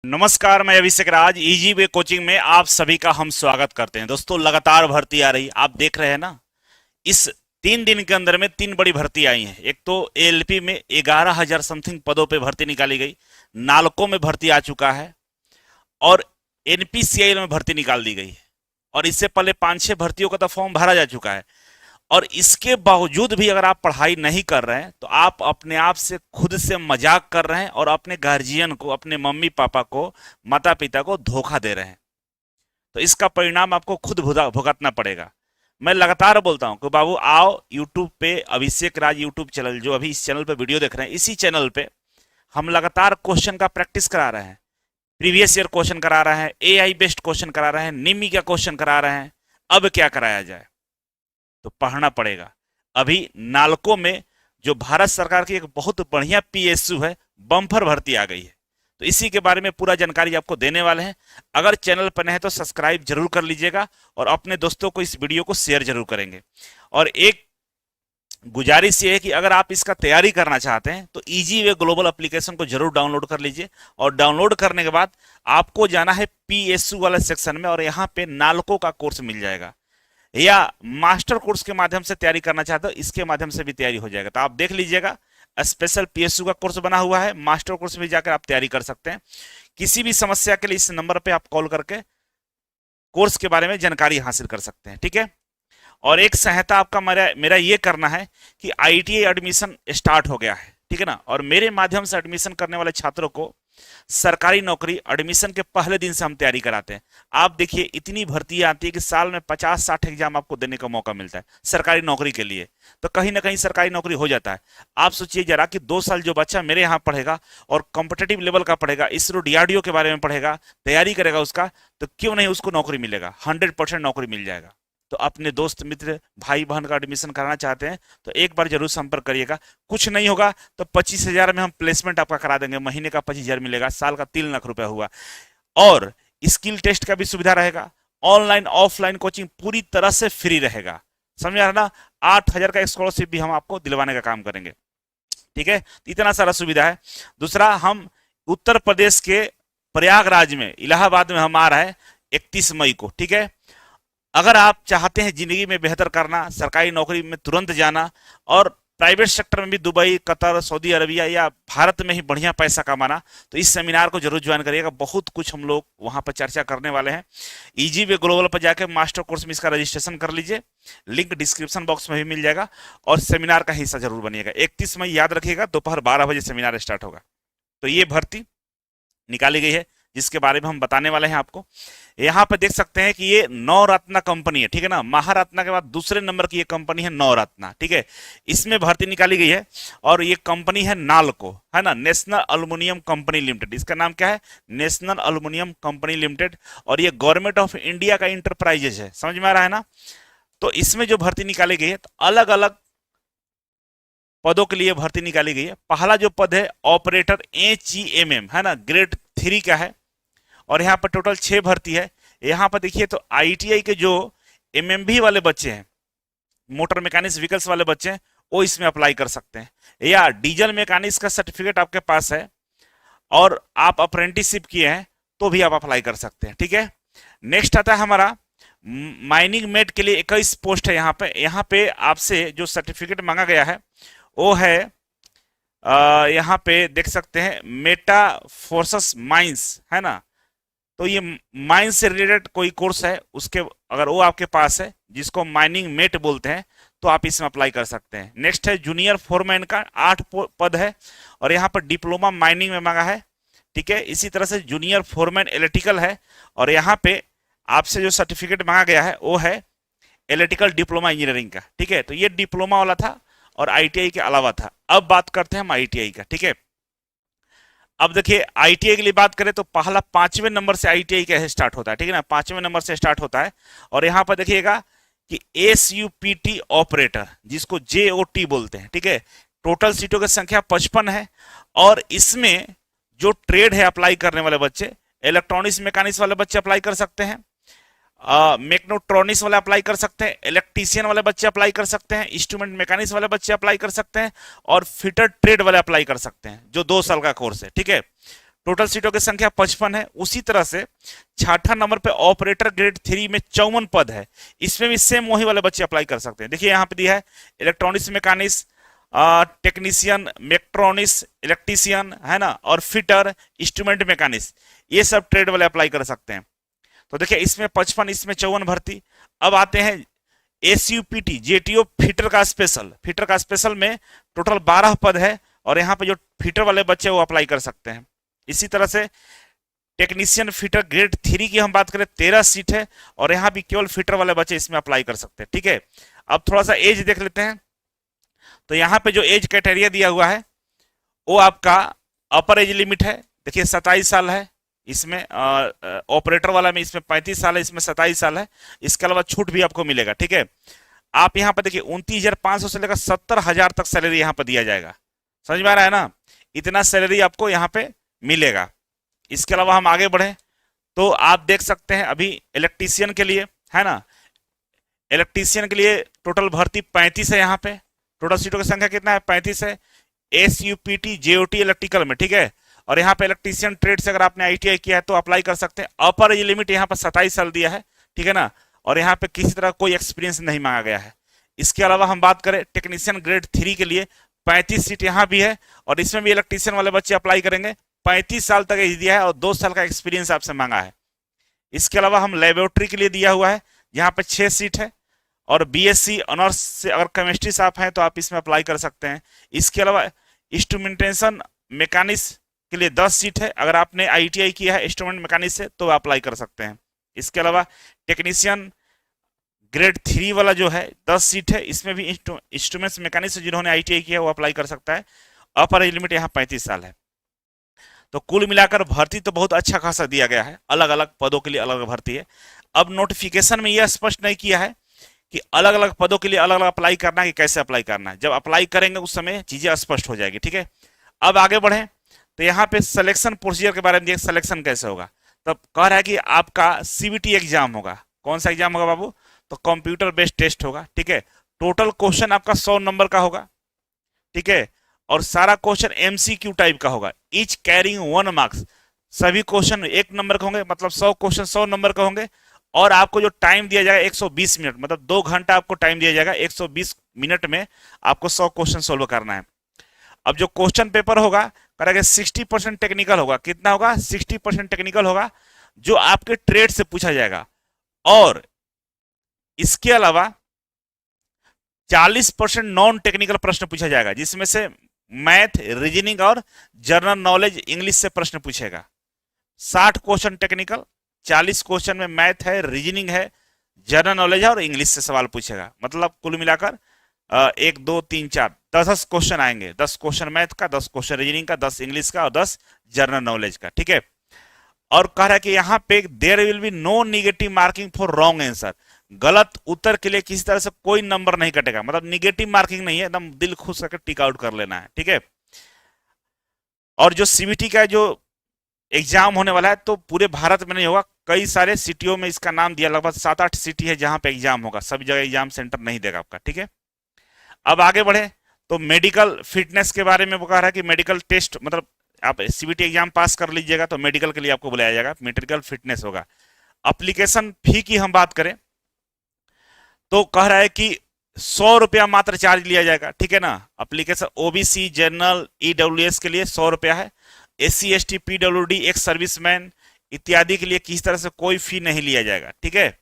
नमस्कार, मैं अभिषेक राज। Easy way coaching में आप सभी का हम स्वागत करते हैं। दोस्तों, लगातार भर्ती आ रही, आप देख रहे हैं ना। इस 3 दिन के अंदर में 3 बड़ी भर्ती आई हैं। एक तो एएलपी में 11,000 समथिंग पदों पे भर्ती निकाली गई, नालको में भर्ती आ चुका है और एनपीसीआई में भर्ती निकाल दी गई है। और इससे पहले 5-6 भर्तियों का तो फॉर्म भरा जा चुका है। और इसके बावजूद भी अगर आप पढ़ाई नहीं कर रहे हैं तो आप अपने आप से खुद से मजाक कर रहे हैं और अपने गार्जियन को, अपने मम्मी पापा को, माता पिता को धोखा दे रहे हैं। तो इसका परिणाम आपको खुद भुगतना पड़ेगा। मैं लगातार बोलता हूं कि बाबू आओ यूट्यूब पे, अभिषेक राज यूट्यूब चैनल, जो अभी इस चैनल पे वीडियो देख रहे हैं, इसी चैनल पे हम लगातार क्वेश्चन का प्रैक्टिस करा रहे हैं। प्रीवियस ईयर क्वेश्चन करा रहे हैं, एआई बेस्ड क्वेश्चन करा रहे हैं, निमी का क्वेश्चन करा रहे हैं। अब क्या कराया जाए? तो पढ़ना पड़ेगा। अभी नालको में जो भारत सरकार की एक बहुत बढ़िया पीएसयू है, बम्पर भर्ती आ गई है। तो इसी के बारे में पूरा जानकारी आपको देने वाले हैं। अगर चैनल पर नए हैं तो सब्सक्राइब जरूर कर लीजिएगा और अपने दोस्तों को इस वीडियो को शेयर जरूर करेंगे। और एक गुजारिश ये है कि अगर आप इसका तैयारी करना चाहते हैं तो इजी वे ग्लोबल एप्लीकेशन को जरूर डाउनलोड कर लीजिए। और डाउनलोड करने के बाद आपको जाना है पीएसयू वाले सेक्शन में और यहाँ पे नालको का कोर्स मिल जाएगा। या मास्टर कोर्स के माध्यम से तैयारी करना चाहते हो, इसके माध्यम से भी तैयारी हो जाएगा। तो आप देख लीजिएगा, स्पेशल पीएसयू का कोर्स बना हुआ है, मास्टर कोर्स में जाकर आप तैयारी कर सकते हैं। किसी भी समस्या के लिए इस नंबर पे आप कॉल करके कोर्स के बारे में जानकारी हासिल कर सकते हैं, ठीक है। और एक सहायता आपका मेरा ये करना है कि आईटीआई एडमिशन स्टार्ट हो गया है, ठीक है ना। और मेरे माध्यम से एडमिशन करने वाले छात्रों को सरकारी नौकरी एडमिशन के पहले दिन से हम तैयारी कराते हैं। आप देखिए, इतनी भर्ती आती है कि साल में 50-60 एग्जाम आपको देने का मौका मिलता है सरकारी नौकरी के लिए। तो कहीं ना कहीं सरकारी नौकरी हो जाता है। आप सोचिए जरा कि 2 साल जो बच्चा मेरे यहाँ पढ़ेगा और कॉम्पिटेटिव लेवल का पढ़ेगा, इसरो डीआरडीओ के बारे में पढ़ेगा, तैयारी करेगा उसका, तो क्यों नहीं उसको नौकरी मिलेगा? 100% नौकरी मिल जाएगा। तो अपने दोस्त मित्र भाई बहन का एडमिशन कराना चाहते हैं तो एक बार जरूर संपर्क करिएगा। कुछ नहीं होगा तो 25,000 में हम प्लेसमेंट आपका करा देंगे। महीने का 25,000 मिलेगा, साल का 3 लाख रुपया हुआ। और स्किल टेस्ट का भी सुविधा रहेगा। ऑनलाइन ऑफलाइन कोचिंग पूरी तरह से फ्री रहेगा, समझ आ रहा ना। 8,000 का स्कॉलरशिप भी हम आपको दिलवाने का काम करेंगे, ठीक है। तो इतना सारा सुविधा है। दूसरा, हम उत्तर प्रदेश के प्रयागराज में, इलाहाबाद में हम आ रहे हैं 31 मई को, ठीक है। अगर आप चाहते हैं जिंदगी में बेहतर करना, सरकारी नौकरी में तुरंत जाना और प्राइवेट सेक्टर में भी दुबई, कतर, सऊदी अरबिया या भारत में ही बढ़िया पैसा कमाना, तो इस सेमिनार को जरूर ज्वाइन करिएगा। बहुत कुछ हम लोग वहां पर चर्चा करने वाले हैं। इजी वे ग्लोबल पर जाकर मास्टर कोर्स में इसका रजिस्ट्रेशन कर लीजिए, लिंक डिस्क्रिप्शन बॉक्स में भी मिल जाएगा। और सेमिनार का हिस्सा जरूर बनिएगा। 31 मई याद रखिएगा, दोपहर 12 बजे सेमिनार स्टार्ट होगा। तो ये भर्ती निकाली गई है जिसके बारे में हम बताने वाले हैं आपको। यहां पर देख सकते हैं कि ये नवरत्ना कंपनी है, ठीक है ना। महारत्ना के बाद दूसरे नंबर की ये कंपनी है नवरत्ना, ठीक है। इसमें भर्ती निकाली गई है और ये कंपनी है नालको, है ना, नेशनल एल्युमिनियम कंपनी लिमिटेड। इसका नाम क्या है? National aluminium company limited. और ये गवर्नमेंट ऑफ इंडिया का इंटरप्राइजेज है, समझ में आ रहा है ना। तो इसमें जो भर्ती निकाली गई है, तो अलग अलग पदों के लिए भर्ती निकाली गई है। पहला जो पद है ऑपरेटर एचईएमएम, है ना, ग्रेड 3 का है। और यहाँ पर टोटल 6 भर्ती है। यहाँ पर देखिए तो आईटीआई के जो एमएमवी वाले बच्चे हैं, मोटर मैकेनिक्स व्हीकल्स वाले बच्चे हैं, वो इसमें अप्लाई कर सकते हैं। या डीजल मैकेनिक्स का सर्टिफिकेट आपके पास है और आप अप्रेंटिसशिप किए हैं तो भी आप अप्लाई कर सकते हैं, ठीक है। नेक्स्ट आता है हमारा माइनिंग मेट के लिए 21 पोस्ट है। यहाँ पे आपसे जो सर्टिफिकेट मांगा गया है वो है, यहाँ पे देख सकते हैं मेटा फोर्सेस माइंस, है ना। तो ये माइंस से रिलेटेड कोई कोर्स है, उसके अगर वो आपके पास है, जिसको माइनिंग मेट बोलते हैं, तो आप इसमें अप्लाई कर सकते हैं। नेक्स्ट है जूनियर फोरमैन का 8 पद है और यहाँ पर डिप्लोमा माइनिंग में मांगा है, ठीक है। इसी तरह से जूनियर फोरमैन इलेक्ट्रिकल है और यहाँ पे आपसे जो सर्टिफिकेट मांगा गया है वो है इलेक्ट्रिकल डिप्लोमा इंजीनियरिंग का, ठीक है। तो ये डिप्लोमा वाला था और आईटीआई के अलावा था। अब बात करते हैं हम आईटीआई का, ठीक है। अब देखिए आईटीआई के लिए बात करें तो पहला 5वें नंबर से आईटीआई का स्टार्ट होता है, ठीक है ना। 5वें नंबर से स्टार्ट होता है और यहाँ पर देखिएगा कि एसयूपीटी ऑपरेटर, जिसको जेओटी बोलते हैं, ठीक है। टोटल सीटों की संख्या 55 है और इसमें जो ट्रेड है अप्लाई करने वाले बच्चे, इलेक्ट्रॉनिक्स मैकेनिक्स वाले बच्चे अप्लाई कर सकते हैं, मेक्नोट्रॉनिक्स वाले अप्लाई कर सकते हैं, इलेक्ट्रीशियन वाले बच्चे अप्लाई कर सकते हैं, इंस्ट्रूमेंट मैकेनिक्स वाले बच्चे अप्लाई कर सकते हैं और फिटर ट्रेड वाले अप्लाई कर सकते हैं, जो 2 साल का कोर्स है, ठीक है। टोटल सीटों की संख्या 55 है। उसी तरह से छठा नंबर पे ऑपरेटर ग्रेड 3 में 54 पद है। इसमें भी सेम वही वाले बच्चे अप्लाई कर सकते हैं। देखिए यहाँ पे दिया है इलेक्ट्रॉनिक्स मैकेनिक्स, टेक्नीशियन, मेट्रॉनिक्स, इलेक्ट्रीशियन, है ना, और फिटर, इंस्ट्रूमेंट मैकेनिक्स, ये सब ट्रेड वाले अप्लाई कर सकते हैं। तो देखिए इसमें 55, इसमें 54 भर्ती। अब आते हैं एसयूपीटी जेटीओ फिटर का स्पेशल में टोटल 12 पद है, और यहाँ पे जो फिटर वाले बच्चे वो अप्लाई कर सकते हैं। इसी तरह से टेक्नीशियन फिटर ग्रेड 3 की हम बात करें 13 सीट है, और यहाँ भी केवल फिटर वाले बच्चे इसमें अप्लाई कर सकते हैं। ठीक है, अब थोड़ा सा एज देख लेते हैं। तो यहाँ पे जो एज क्राइटेरिया दिया हुआ है वो आपका अपर एज लिमिट है, देखिए 27 साल है। इसमें ऑपरेटर वाला में इसमें 35 साल है, इसमें 27 साल है। इसके अलावा छूट भी आपको मिलेगा। ठीक है, आप यहाँ पर देखिए 29,500 से लेकर 70,000 तक सैलरी यहाँ पर दिया जाएगा। समझ में आ रहा है ना, इतना सैलरी आपको यहाँ पे मिलेगा। इसके अलावा हम आगे बढ़े तो आप देख सकते हैं अभी इलेक्ट्रीशियन के लिए, है ना, इलेक्ट्रीशियन के लिए टोटल भर्ती 35 है। यहाँ पे टोटल सीटों की संख्या कितना है, 35 है। एसयूपीटी जेओटी इलेक्ट्रिकल में, ठीक है। और यहाँ पे इलेक्ट्रीशियन ट्रेड से अगर आपने आईटीआई किया है तो अप्लाई कर सकते हैं। अपर एज लिमिट यहाँ पर 27 साल दिया है, ठीक है ना, और यहाँ पे किसी तरह कोई एक्सपीरियंस नहीं मांगा गया है। इसके अलावा हम बात करें टेक्नीशियन ग्रेड 3 के लिए 35 सीट यहाँ भी है, और इसमें भी इलेक्ट्रीशियन वाले बच्चे अप्लाई करेंगे। 35 साल तक एज दिया है और 2 साल का एक्सपीरियंस आपसे मांगा है। इसके अलावा हम लेबोरेटरी के लिए दिया हुआ है, यहाँ पे 6 सीट है, और बीएससी ऑनर्स से अगर केमिस्ट्री से आप हैं तो आप इसमें अप्लाई कर सकते हैं। इसके अलावा इंस्ट्रूमेंटेशन मैकेनिक्स के लिए 10 सीट है, अगर आपने आईटीआई किया है इंस्ट्रूमेंट मैकेनिक्स से तो अप्लाई कर सकते हैं। इसके अलावा टेक्नीशियन ग्रेड 3 वाला जो है 10 सीट है, इसमें भी इंस्ट्रूमेंट्स मैकेनिक्स से जिन्होंने आईटीआई किया है वो अप्लाई कर सकता है। अपर एज लिमिट यहाँ 35 साल है। तो कुल मिलाकर भर्ती तो बहुत अच्छा खासा दिया गया है, अलग अलग पदों के लिए अलग अलग भर्ती है। अब नोटिफिकेशन में यह स्पष्ट नहीं किया है कि अलग अलग पदों के लिए अलग अलग अप्लाई करना है कि कैसे अप्लाई करना है। जब अप्लाई करेंगे उस समय चीजें स्पष्ट हो जाएगी। ठीक है, अब आगे बढ़े तो यहाँ पे सिलेक्शन प्रोसीजर के बारे में, सिलेक्शन कैसे होगा। तब कह रहा है कि आपका सीबीटी एग्जाम होगा। कौन सा एग्जाम होगा बाबू, तो कंप्यूटर बेस्ड टेस्ट होगा। ठीक है, टोटल क्वेश्चन आपका 100 नंबर का होगा। ठीक है, और सारा क्वेश्चन एमसीक्यू टाइप का होगा, ईच कैरिंग 1 मार्क्स। सभी क्वेश्चन 1 नंबर के होंगे, मतलब 100 क्वेश्चन 100 नंबर के होंगे। और आपको जो टाइम दिया जाएगा 120 मिनट, मतलब 2 घंटा आपको टाइम दिया जाएगा। 120 मिनट में आपको 100 क्वेश्चन सोल्व करना है। अब जो क्वेश्चन पेपर होगा करेगा 60% टेक्निकल होगा। कितना होगा, 60% टेक्निकल होगा, जो आपके ट्रेड से पूछा जाएगा। और इसके अलावा 40% नॉन टेक्निकल प्रश्न पूछा जाएगा, जिसमें से मैथ, रीजनिंग और जनरल नॉलेज इंग्लिश से प्रश्न पूछेगा। 60 क्वेश्चन टेक्निकल, 40 क्वेश्चन में मैथ है, रीजनिंग है, जनरल नॉलेज है और इंग्लिश से सवाल पूछेगा। मतलब कुल मिलाकर 1 2 3 4 10 क्वेश्चन आएंगे। 10 क्वेश्चन मैथ का, 10 क्वेश्चन रीजनिंग का, 10 इंग्लिश का और 10 जनरल नॉलेज का। ठीक है, और कह रहा है कि यहाँ पे there will be no negative marking for wrong answer. गलत उत्तर के लिए किसी तरह से कोई नंबर नहीं कटेगा, मतलब निगेटिव मार्किंग नहीं है, एकदम दिल खुश करके टिक आउट कर लेना है। ठीक है, और जो सीबीटी का जो एग्जाम होने वाला है तो पूरे भारत में नहीं होगा, कई सारे सिटियों में इसका नाम दिया, लगभग 7-8 सिटी है जहां पे एग्जाम होगा। सब जगह एग्जाम सेंटर नहीं देगा आपका। ठीक है, अब आगे बढ़े तो मेडिकल फिटनेस के बारे में वो कह रहा है कि मेडिकल टेस्ट, मतलब आप सीबीटी एग्जाम पास कर लीजिएगा तो मेडिकल के लिए आपको बुलाया जाएगा, मेडिकल फिटनेस होगा। एप्लीकेशन फी की हम बात करें तो कह रहा है कि 100 रुपया मात्र चार्ज लिया जाएगा। ठीक है ना, एप्लीकेशन ओबीसी, जनरल, ईडब्ल्यूएस के लिए 100 रुपया है। SC ST PWD, ex serviceman इत्यादि के लिए किसी तरह से कोई फी नहीं लिया जाएगा। ठीक है,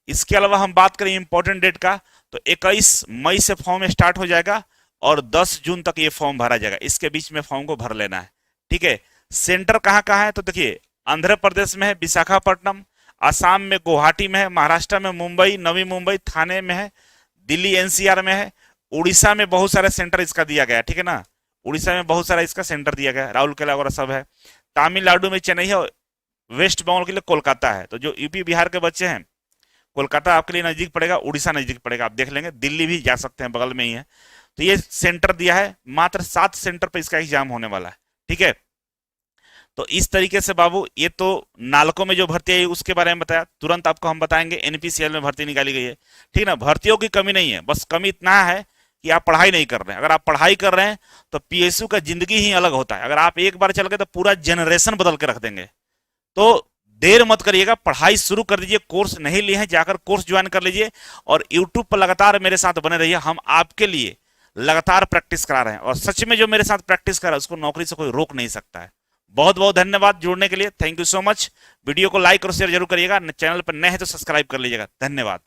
इसके अलावा हम बात करें इंपॉर्टेंट डेट का तो 21 मई से फॉर्म स्टार्ट हो जाएगा और 10 जून तक ये फॉर्म भरा जाएगा। इसके बीच में फॉर्म को भर लेना है। ठीक है, सेंटर कहाँ कहाँ है तो देखिए आंध्र प्रदेश में है विशाखापट्टनम, आसाम में गुवाहाटी में है, महाराष्ट्र में मुंबई, नवी मुंबई, थाने में है, दिल्ली एनसीआर में है, उड़ीसा में बहुत सारे सेंटर इसका दिया गया है। ठीक है ना, उड़ीसा में बहुत सारा इसका सेंटर दिया गया है, राउरकेला वगैरह सब है। तमिलनाडु में चेन्नई है, वेस्ट बंगाल के लिए कोलकाता है। तो जो यूपी बिहार के बच्चे हैं, कोलकाता आपके लिए नजदीक पड़ेगा, उड़ीसा नजदीक पड़ेगा, आप देख लेंगे। दिल्ली भी जा सकते हैं, बगल में ही है। तो ये सेंटर दिया है, मात्र 7 सेंटर पर इसका एग्जाम होने वाला है। ठीक है, तो इस तरीके से बाबू ये तो नालको में जो भर्ती है उसके बारे में बताया। तुरंत आपको हम बताएंगे एनपीसीएल में भर्ती निकाली गई है। ठीक है ना, भर्तियों की कमी नहीं है, बस कमी इतना है कि आप पढ़ाई नहीं कर रहे हैं। अगर आप पढ़ाई कर रहे हैं तो पीएसयू का जिंदगी ही अलग होता है। अगर आप एक बार चल गए तो पूरा जनरेशन बदल के रख देंगे। तो देर मत करिएगा, पढ़ाई शुरू कर दीजिए। कोर्स नहीं लिए हैं, जाकर कोर्स ज्वाइन कर लीजिए और यूट्यूब पर लगातार मेरे साथ बने रहिए। हम आपके लिए लगातार प्रैक्टिस करा रहे हैं और सच में जो मेरे साथ प्रैक्टिस कर रहा है उसको नौकरी से कोई रोक नहीं सकता है। बहुत बहुत धन्यवाद जुड़ने के लिए। Thank you so much. Video को लाइक और शेयर जरूर करिएगा। चैनल पर नए हैं तो सब्सक्राइब कर लीजिएगा। धन्यवाद।